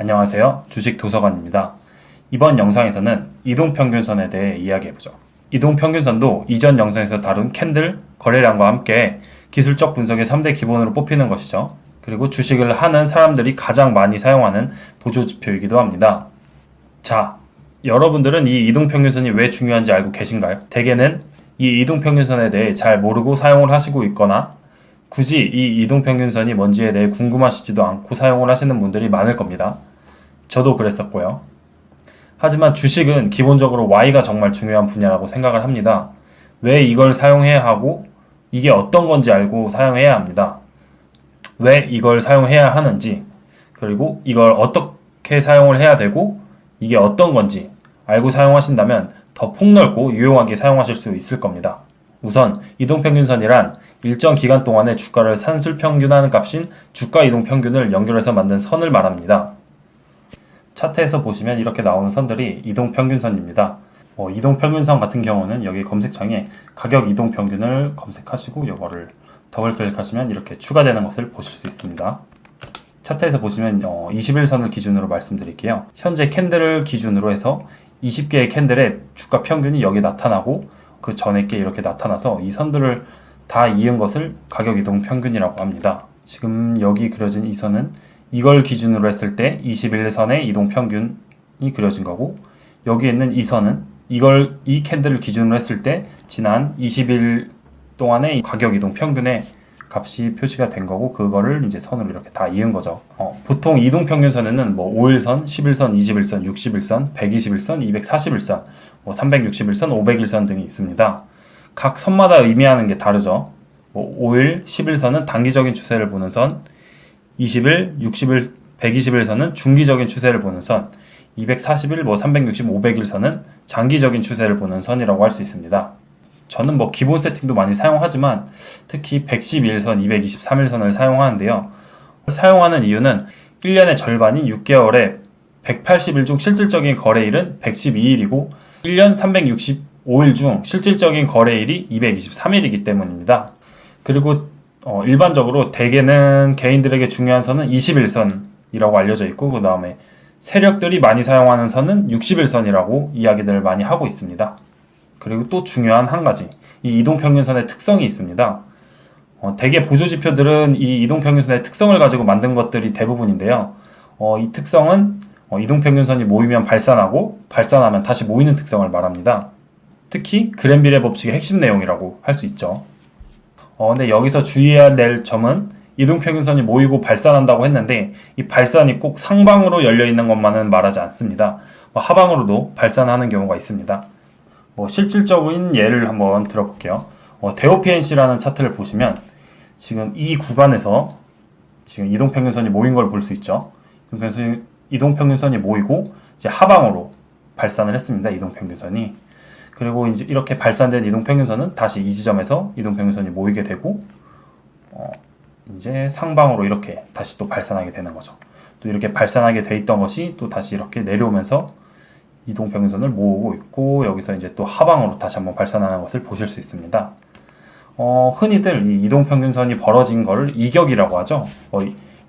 안녕하세요. 주식도서관입니다. 이번 영상에서는 이동평균선에 대해 이야기해보죠. 이동평균선도 이전 영상에서 다룬 캔들, 거래량과 함께 기술적 분석의 3대 기본으로 뽑히는 것이죠. 그리고 주식을 하는 사람들이 가장 많이 사용하는 보조지표이기도 합니다. 자, 여러분들은 이 이동평균선이 왜 중요한지 알고 계신가요? 대개는 이 이동평균선에 대해 잘 모르고 사용을 하시고 있거나 굳이 이 이동평균선이 뭔지에 대해 궁금하시지도 않고 사용을 하시는 분들이 많을 겁니다. 저도 그랬었고요. 하지만 주식은 기본적으로 Y가 정말 중요한 분야라고 생각을 합니다. 왜 이걸 사용해야 하고 이게 어떤 건지 알고 사용해야 합니다. 왜 이걸 사용해야 하는지, 그리고 이걸 어떻게 사용을 해야 되고 이게 어떤 건지 알고 사용하신다면 더 폭넓고 유용하게 사용하실 수 있을 겁니다. 우선 이동평균선이란 일정 기간 동안의 주가를 산술평균하는 값인 주가이동평균을 연결해서 만든 선을 말합니다. 차트에서 보시면 이렇게 나오는 선들이 이동평균선입니다. 이동평균선 같은 경우는 여기 검색창에 가격 이동평균을 검색하시고 이거를 더블 클릭하시면 이렇게 추가되는 것을 보실 수 있습니다. 차트에서 보시면 21선을 기준으로 말씀드릴게요. 현재 캔들을 기준으로 해서 20개의 캔들의 주가 평균이 여기 나타나고 그 전에 게 이렇게 나타나서 이 선들을 다 이은 것을 가격 이동 평균이라고 합니다. 지금 여기 그려진 이 선은 이걸 기준으로 했을 때 21선의 이동 평균이 그려진 거고, 여기에 있는 이 선은 이 캔들을 기준으로 했을 때 지난 20일 동안의 가격 이동 평균의 값이 표시가 된 거고, 그거를 이제 선으로 이렇게 다 이은 거죠. 보통 이동 평균선에는 5일선, 11선, 21선, 61선, 121선, 241선, 361선, 501선 등이 있습니다. 각 선마다 의미하는 게 다르죠. 5일, 11선은 단기적인 추세를 보는 선, 20일, 60일, 121선은 중기적인 추세를 보는 선, 240일, 360, 500일선은 장기적인 추세를 보는 선이라고 할 수 있습니다. 저는 기본 세팅도 많이 사용하지만 특히 111선, 223일선을 사용하는데요. 사용하는 이유는 1년의 절반인 6개월에 180일 중 실질적인 거래일은 112일이고 1년 365일 중 실질적인 거래일이 223일이기 때문입니다. 그리고 일반적으로 대개는 개인들에게 중요한 선은 21선이라고 알려져 있고, 그 다음에 세력들이 많이 사용하는 선은 60일선이라고 이야기들을 많이 하고 있습니다. 그리고 또 중요한 한 가지, 이 이동평균선의 특성이 있습니다. 대개 보조지표들은 이 이동평균선의 특성을 가지고 만든 것들이 대부분인데요. 이 특성은 이동평균선이 모이면 발산하고 발산하면 다시 모이는 특성을 말합니다. 특히 그랜빌의 법칙의 핵심 내용이라고 할 수 있죠. 근데 여기서 주의해야 될 점은 이동평균선이 모이고 발산한다고 했는데 이 발산이 꼭 상방으로 열려있는 것만은 말하지 않습니다. 하방으로도 발산하는 경우가 있습니다. 실질적인 예를 한번 들어볼게요. 대오PNC라는 차트를 보시면 지금 이 구간에서 지금 이동평균선이 모인 걸 볼 수 있죠. 이동평균선이 모이고 이제 하방으로 발산을 했습니다. 이동평균선이. 그리고 이제 이렇게 발산된 이동평균선은 다시 이 지점에서 이동평균선이 모이게 되고 이제 상방으로 이렇게 다시 또 발산하게 되는 거죠. 또 이렇게 발산하게 돼 있던 것이 또 다시 이렇게 내려오면서 이동평균선을 모으고 있고, 여기서 이제 또 하방으로 다시 한번 발산하는 것을 보실 수 있습니다. 흔히들 이 이동평균선이 벌어진 거를 이격이라고 하죠.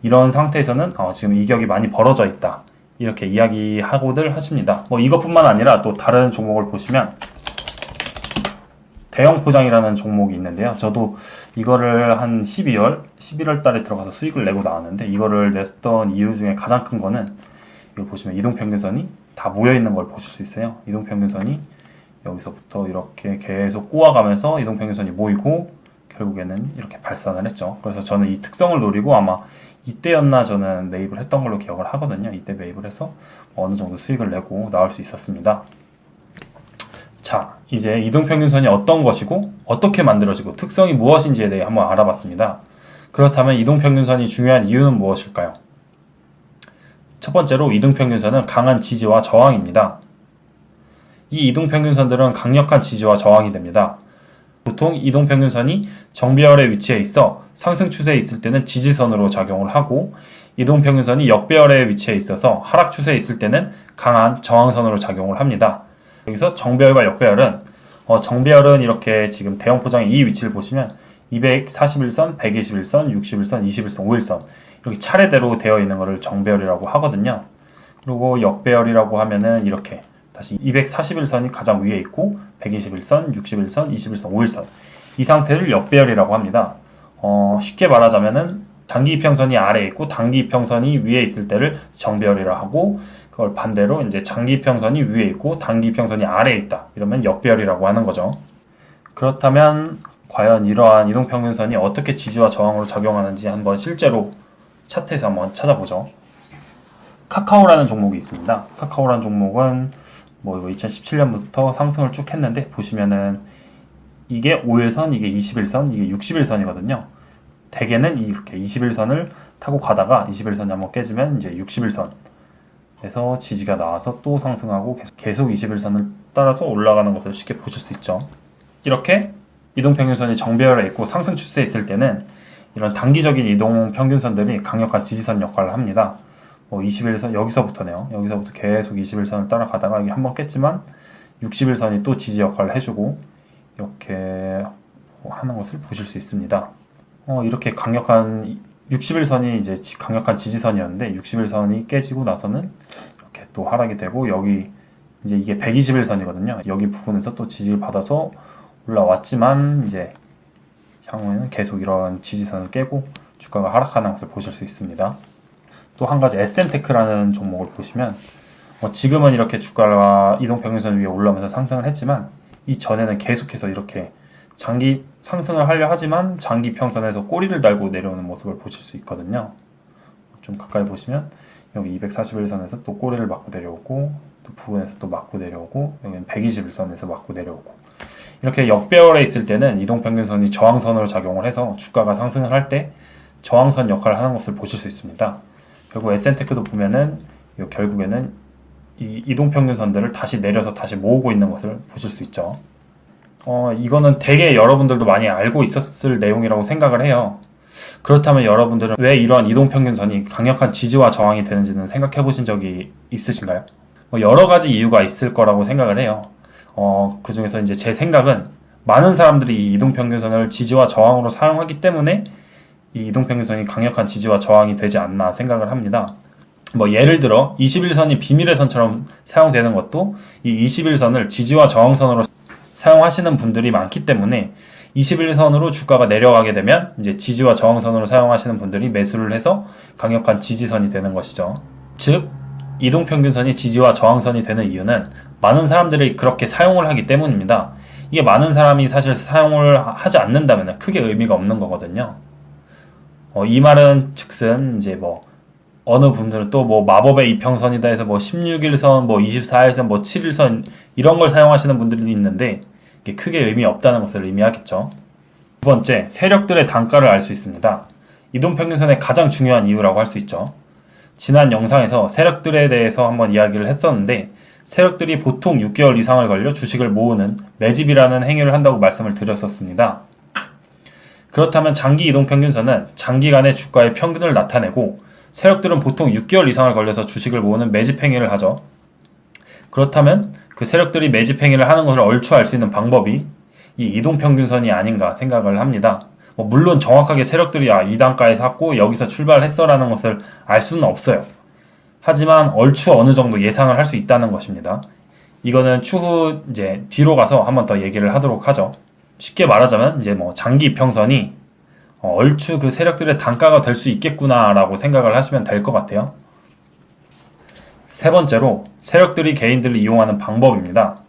이런 상태에서는 지금 이격이 많이 벌어져 있다, 이렇게 이야기하고들 하십니다. 이것뿐만 아니라 또 다른 종목을 보시면 대형포장이라는 종목이 있는데요. 저도 이거를 한 11월 달에 들어가서 수익을 내고 나왔는데, 이거를 냈던 이유 중에 가장 큰 거는 이걸 보시면 이동평균선이 다 모여있는 걸 보실 수 있어요. 이동평균선이 여기서부터 이렇게 계속 꼬아가면서 이동평균선이 모이고 결국에는 이렇게 발산을 했죠. 그래서 저는 이 특성을 노리고 아마 이때였나 저는 매입을 했던 걸로 기억을 하거든요. 이때 매입을 해서 어느 정도 수익을 내고 나올 수 있었습니다. 자, 이제 이동평균선이 어떤 것이고 어떻게 만들어지고 특성이 무엇인지에 대해 한번 알아봤습니다. 그렇다면 이동평균선이 중요한 이유는 무엇일까요? 첫 번째로 이동평균선은 강한 지지와 저항입니다. 이 이동평균선들은 강력한 지지와 저항이 됩니다. 보통 이동평균선이 정배열의 위치에 있어 상승 추세에 있을 때는 지지선으로 작용을 하고, 이동평균선이 역배열의 위치에 있어서 하락 추세에 있을 때는 강한 저항선으로 작용을 합니다. 여기서 정배열과 역배열은 정배열은 이렇게 지금 대형포장의 이 위치를 보시면 241선, 121선, 61선, 21선, 5일선 이렇게 차례대로 되어 있는 것을 정배열이라고 하거든요. 그리고 역배열이라고 하면은 이렇게 다시 241선이 가장 위에 있고 121선, 61선, 21선, 5일선 이 상태를 역배열이라고 합니다. 쉽게 말하자면은 장기 이평선이 아래에 있고 단기 이평선이 위에 있을 때를 정배열이라 하고, 그걸 반대로 이제 장기 이평선이 위에 있고 단기 이평선이 아래에 있다 이러면 역배열이라고 하는 거죠. 그렇다면 과연 이러한 이동평균선이 어떻게 지지와 저항으로 작용하는지 한번 실제로 차트에서 한번 찾아보죠. 카카오라는 종목이 있습니다. 카카오라는 종목은 뭐 2017년부터 상승을 쭉 했는데 보시면은 이게 5일선, 이게 21선, 이게 61선이거든요. 대개는 이렇게 21선을 타고 가다가 21선이 한번 깨지면 이제 61선에서 지지가 나와서 또 상승하고 계속 21선을 따라서 올라가는 것을 쉽게 보실 수 있죠. 이렇게 이동평균선이 정배열에 있고 상승 추세에 있을 때는 이런 단기적인 이동평균선들이 강력한 지지선 역할을 합니다. 21선 여기서부터네요. 여기서부터 계속 21선을 따라가다가 이게 한번 깼지만 61선이 또 지지 역할을 해주고 이렇게 하는 것을 보실 수 있습니다. 이렇게 강력한 61선이 이제 강력한 지지선이었는데 61선이 깨지고 나서는 이렇게 또 하락이 되고, 여기 이제 이게 121선이거든요. 여기 부분에서 또 지지를 받아서 올라왔지만 이제 향후에는 계속 이런 지지선을 깨고 주가가 하락하는 것을 보실 수 있습니다. 또 한 가지 SM테크라는 종목을 보시면 지금은 이렇게 주가가 이동평균선 위에 올라오면서 상승을 했지만 이전에는 계속해서 이렇게 장기 상승을 하려 하지만 장기 평선에서 꼬리를 달고 내려오는 모습을 보실 수 있거든요. 좀 가까이 보시면 여기 241선에서 또 꼬리를 맞고 내려오고, 또 부분에서 또 맞고 내려오고, 여기는 121선에서 맞고 내려오고, 이렇게 역배열에 있을 때는 이동평균선이 저항선으로 작용을 해서 주가가 상승을 할 때 저항선 역할을 하는 것을 보실 수 있습니다. 결국 SN테크도 보면은 결국에는 이 이동평균선들을 다시 내려서 다시 모으고 있는 것을 보실 수 있죠. 이거는 되게 여러분들도 많이 알고 있었을 내용이라고 생각을 해요. 그렇다면 여러분들은 왜 이러한 이동평균선이 강력한 지지와 저항이 되는지는 생각해 보신 적이 있으신가요? 여러 가지 이유가 있을 거라고 생각을 해요. 그 중에서 이제 제 생각은 많은 사람들이 이 이동평균선을 지지와 저항으로 사용하기 때문에 이 이동평균선이 강력한 지지와 저항이 되지 않나 생각을 합니다. 예를 들어 21선이 비밀의 선처럼 사용되는 것도 이 21선을 지지와 저항선으로 사용하시는 분들이 많기 때문에 21선으로 주가가 내려가게 되면 이제 지지와 저항선으로 사용하시는 분들이 매수를 해서 강력한 지지선이 되는 것이죠. 즉 이동평균선이 지지와 저항선이 되는 이유는 많은 사람들이 그렇게 사용을 하기 때문입니다. 이게 많은 사람이 사실 사용을 하지 않는다면 크게 의미가 없는 거거든요. 이 말은 즉슨 이제 어느 분들은 또 마법의 이평선이다 해서 16일선, 24일선, 7일선 이런 걸 사용하시는 분들이 있는데 이게 크게 의미 없다는 것을 의미하겠죠. 두 번째, 세력들의 단가를 알 수 있습니다. 이동평균선의 가장 중요한 이유라고 할 수 있죠. 지난 영상에서 세력들에 대해서 한번 이야기를 했었는데, 세력들이 보통 6개월 이상을 걸려 주식을 모으는 매집이라는 행위를 한다고 말씀을 드렸었습니다. 그렇다면 장기 이동평균선은 장기간의 주가의 평균을 나타내고, 세력들은 보통 6개월 이상을 걸려서 주식을 모으는 매집 행위를 하죠. 그렇다면 그 세력들이 매집 행위를 하는 것을 얼추 알 수 있는 방법이 이 이동평균선이 아닌가 생각을 합니다. 물론 정확하게 세력들이 이 단가에 샀고 여기서 출발했어 라는 것을 알 수는 없어요. 하지만 얼추 어느 정도 예상을 할 수 있다는 것입니다. 이거는 추후 이제 뒤로 가서 한번 더 얘기를 하도록 하죠. 쉽게 말하자면 이제 장기 이평선이 얼추 그 세력들의 단가가 될 수 있겠구나 라고 생각을 하시면 될 것 같아요. 세 번째로 세력들이 개인들을 이용하는 방법입니다.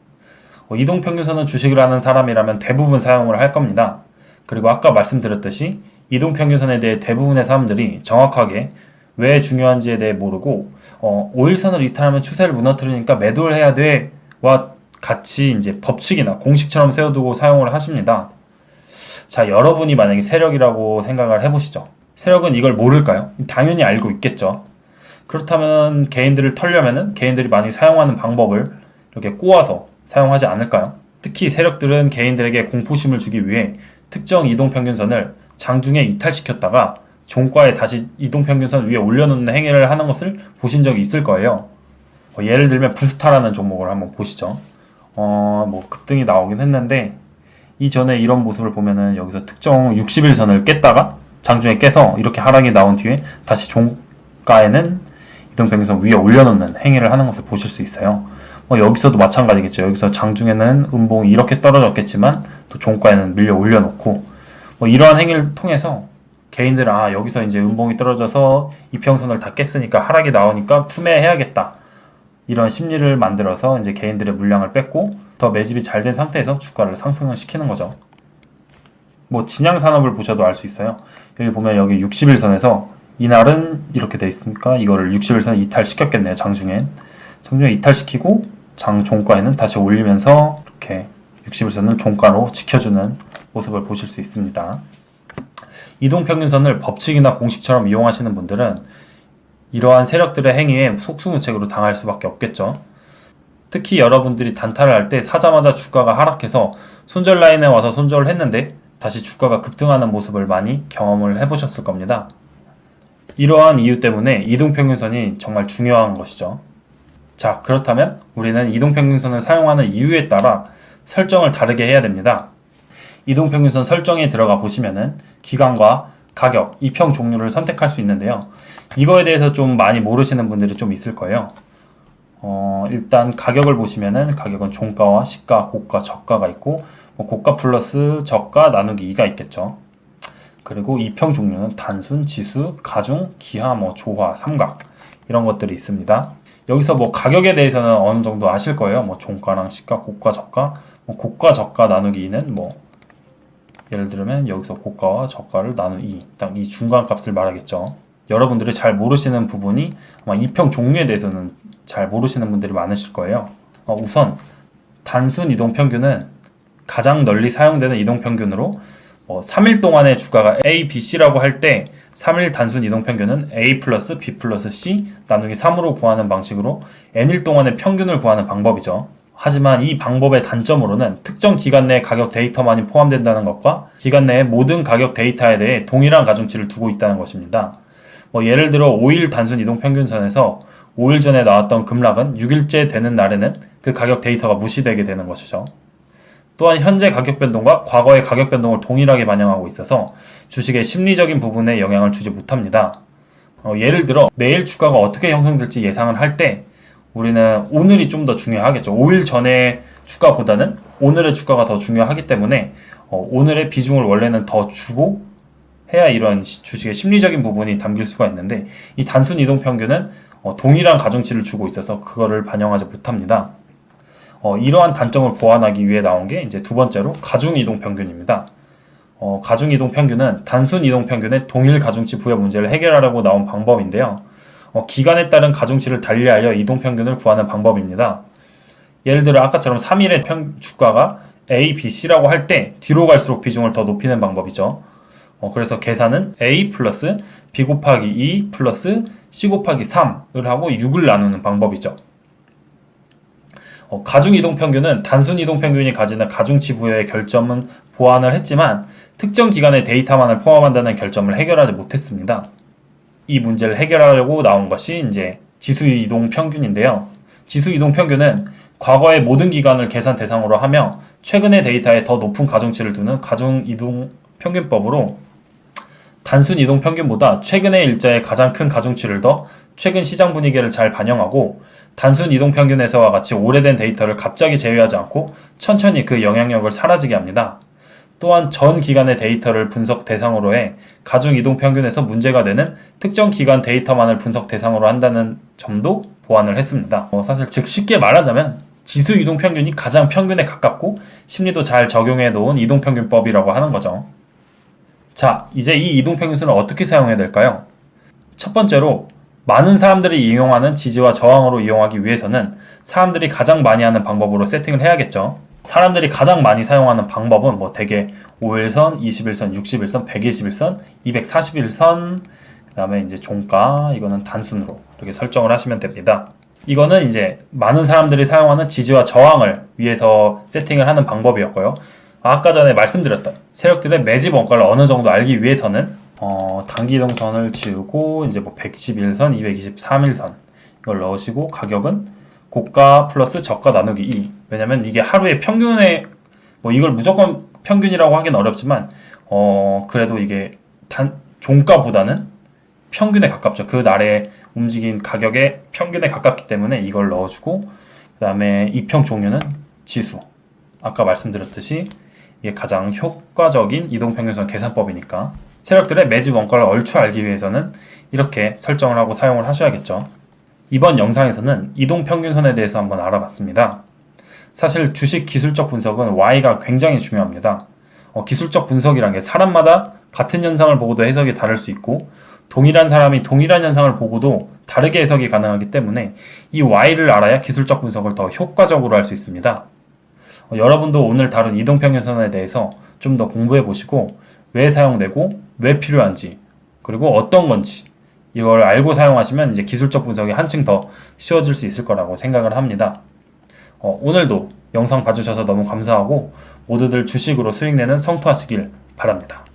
이동평균선은 주식을 하는 사람이라면 대부분 사용을 할 겁니다. 그리고 아까 말씀드렸듯이 이동평균선에 대해 대부분의 사람들이 정확하게 왜 중요한지에 대해 모르고 5일선을 이탈하면 추세를 무너뜨리니까 매도를 해야 돼와 같이 이제 법칙이나 공식처럼 세워두고 사용을 하십니다. 자, 여러분이 만약에 세력이라고 생각을 해보시죠. 세력은 이걸 모를까요? 당연히 알고 있겠죠. 그렇다면 개인들을 털려면은 개인들이 많이 사용하는 방법을 이렇게 꼬아서 사용하지 않을까요? 특히 세력들은 개인들에게 공포심을 주기 위해 특정 이동평균선을 장중에 이탈시켰다가 종가에 다시 이동평균선 위에 올려놓는 행위를 하는 것을 보신 적이 있을 거예요. 예를 들면 부스타라는 종목을 한번 보시죠. 급등이 나오긴 했는데 이전에 이런 모습을 보면은 여기서 특정 60일선을 깼다가 장중에 깨서 이렇게 하락이 나온 뒤에 다시 종가에는 이동평균선 위에 올려놓는 행위를 하는 것을 보실 수 있어요. 여기서도 마찬가지겠죠. 여기서 장중에는 음봉이 이렇게 떨어졌겠지만 또 종가에는 밀려 올려놓고 이러한 행위를 통해서 개인들은 여기서 이제 음봉이 떨어져서 이평선을 다 깼으니까 하락이 나오니까 투매해야겠다, 이런 심리를 만들어서 이제 개인들의 물량을 뺏고 더 매집이 잘 된 상태에서 주가를 상승을 시키는 거죠. 진양 산업을 보셔도 알 수 있어요. 여기 보면 여기 60일선에서 이날은 이렇게 돼 있으니까 이거를 60일선 이탈시켰겠네요. 장중에 이탈시키고 장 종가에는 다시 올리면서 이렇게 60일선을 종가로 지켜주는 모습을 보실 수 있습니다. 이동평균선을 법칙이나 공식처럼 이용하시는 분들은 이러한 세력들의 행위에 속수무책으로 당할 수밖에 없겠죠. 특히 여러분들이 단타를 할 때 사자마자 주가가 하락해서 손절 라인에 와서 손절을 했는데 다시 주가가 급등하는 모습을 많이 경험을 해보셨을 겁니다. 이러한 이유 때문에 이동평균선이 정말 중요한 것이죠. 자, 그렇다면 우리는 이동평균선을 사용하는 이유에 따라 설정을 다르게 해야 됩니다. 이동평균선 설정에 들어가 보시면은 기간과 가격, 이평 종류를 선택할 수 있는데요. 이거에 대해서 좀 많이 모르시는 분들이 좀 있을 거예요. 일단 가격을 보시면은 가격은 종가와 시가, 고가, 저가가 있고 고가 플러스 저가 나누기 2가 있겠죠. 그리고 이평 종류는 단순, 지수, 가중, 기하, 조화, 삼각 이런 것들이 있습니다. 여기서 가격에 대해서는 어느 정도 아실 거예요. 종가랑 시가, 고가, 저가, 고가, 저가 나누기 2는 예를 들면 여기서 고가와 저가를 나누기 2, 딱 이 중간 값을 말하겠죠. 여러분들이 잘 모르시는 부분이 아마 이평 종류에 대해서는 잘 모르시는 분들이 많으실 거예요. 우선 단순 이동평균은 가장 널리 사용되는 이동평균으로 3일 동안의 주가가 A, B, C라고 할 때 3일 단순 이동평균은 A 플러스 B 플러스 C 나누기 3으로 구하는 방식으로 N일 동안의 평균을 구하는 방법이죠. 하지만 이 방법의 단점으로는 특정 기간 내의 가격 데이터만이 포함된다는 것과 기간 내의 모든 가격 데이터에 대해 동일한 가중치를 두고 있다는 것입니다. 예를 들어 5일 단순 이동평균선에서 5일 전에 나왔던 급락은 6일째 되는 날에는 그 가격 데이터가 무시되게 되는 것이죠. 또한 현재 가격 변동과 과거의 가격 변동을 동일하게 반영하고 있어서 주식의 심리적인 부분에 영향을 주지 못합니다. 예를 들어 내일 주가가 어떻게 형성될지 예상을 할 때 우리는 오늘이 좀 더 중요하겠죠. 5일 전의 주가보다는 오늘의 주가가 더 중요하기 때문에 오늘의 비중을 원래는 더 주고 해야 이런 주식의 심리적인 부분이 담길 수가 있는데 이 단순 이동평균은 동일한 가중치를 주고 있어서 그거를 반영하지 못합니다. 이러한 단점을 보완하기 위해 나온 게 이제 두 번째로 가중 이동평균입니다. 가중 이동평균은 단순 이동평균의 동일 가중치 부여 문제를 해결하려고 나온 방법인데요. 기간에 따른 가중치를 달리하여 이동평균을 구하는 방법입니다. 예를 들어 아까처럼 3일의 주가가 A, B, C라고 할 때 뒤로 갈수록 비중을 더 높이는 방법이죠. 그래서 계산은 A 플러스 B 곱하기 2 플러스 C 곱하기 3을 하고 6을 나누는 방법이죠. 가중 이동평균은 단순 이동평균이 가지는 가중치 부여의 결점은 보완을 했지만 특정 기간의 데이터만을 포함한다는 결점을 해결하지 못했습니다. 이 문제를 해결하려고 나온 것이 이제 지수 이동 평균인데요. 지수 이동 평균은 과거의 모든 기간을 계산 대상으로 하며 최근의 데이터에 더 높은 가중치를 두는 가중 이동 평균법으로 단순 이동 평균보다 최근의 일자에 가장 큰 가중치를 더 최근 시장 분위기를 잘 반영하고 단순 이동 평균에서와 같이 오래된 데이터를 갑자기 제외하지 않고 천천히 그 영향력을 사라지게 합니다. 또한 전 기간의 데이터를 분석 대상으로 해 가중 이동 평균에서 문제가 되는 특정 기간 데이터만을 분석 대상으로 한다는 점도 보완을 했습니다. 사실 즉 쉽게 말하자면 지수 이동 평균이 가장 평균에 가깝고 심리도 잘 적용해 놓은 이동 평균법이라고 하는 거죠. 자, 이제 이 이동 평균선을 어떻게 사용해야 될까요? 첫 번째로 많은 사람들이 이용하는 지지와 저항으로 이용하기 위해서는 사람들이 가장 많이 하는 방법으로 세팅을 해야겠죠. 사람들이 가장 많이 사용하는 방법은 대개 5일선, 20일선, 60일선, 120일선, 241선, 그 다음에 이제 종가, 이거는 단순으로 이렇게 설정을 하시면 됩니다. 이거는 이제 많은 사람들이 사용하는 지지와 저항을 위해서 세팅을 하는 방법이었고요. 아까 전에 말씀드렸던 세력들의 매집 원가를 어느 정도 알기 위해서는 단기 이동선을 지우고 이제 111선, 223일선 이걸 넣으시고 가격은 고가 플러스 저가 나누기 2. 왜냐면 이게 하루의 평균에 이걸 무조건 평균이라고 하긴 어렵지만 그래도 이게 종가보다는 평균에 가깝죠. 그 날에 움직인 가격의 평균에 가깝기 때문에 이걸 넣어주고, 그 다음에 이평 종류는 지수. 아까 말씀드렸듯이 이게 가장 효과적인 이동평균선 계산법이니까 세력들의 매집 원가를 얼추 알기 위해서는 이렇게 설정을 하고 사용을 하셔야겠죠. 이번 영상에서는 이동평균선에 대해서 한번 알아봤습니다. 사실 주식 기술적 분석은 Y가 굉장히 중요합니다. 기술적 분석이란 게 사람마다 같은 현상을 보고도 해석이 다를 수 있고, 동일한 사람이 동일한 현상을 보고도 다르게 해석이 가능하기 때문에 이 Y를 알아야 기술적 분석을 더 효과적으로 할 수 있습니다. 여러분도 오늘 다룬 이동평균선에 대해서 좀 더 공부해 보시고, 왜 사용되고 왜 필요한지, 그리고 어떤 건지 이걸 알고 사용하시면 이제 기술적 분석이 한층 더 쉬워질 수 있을 거라고 생각을 합니다. 오늘도 영상 봐주셔서 너무 감사하고, 모두들 주식으로 수익 내는 성투하시길 바랍니다.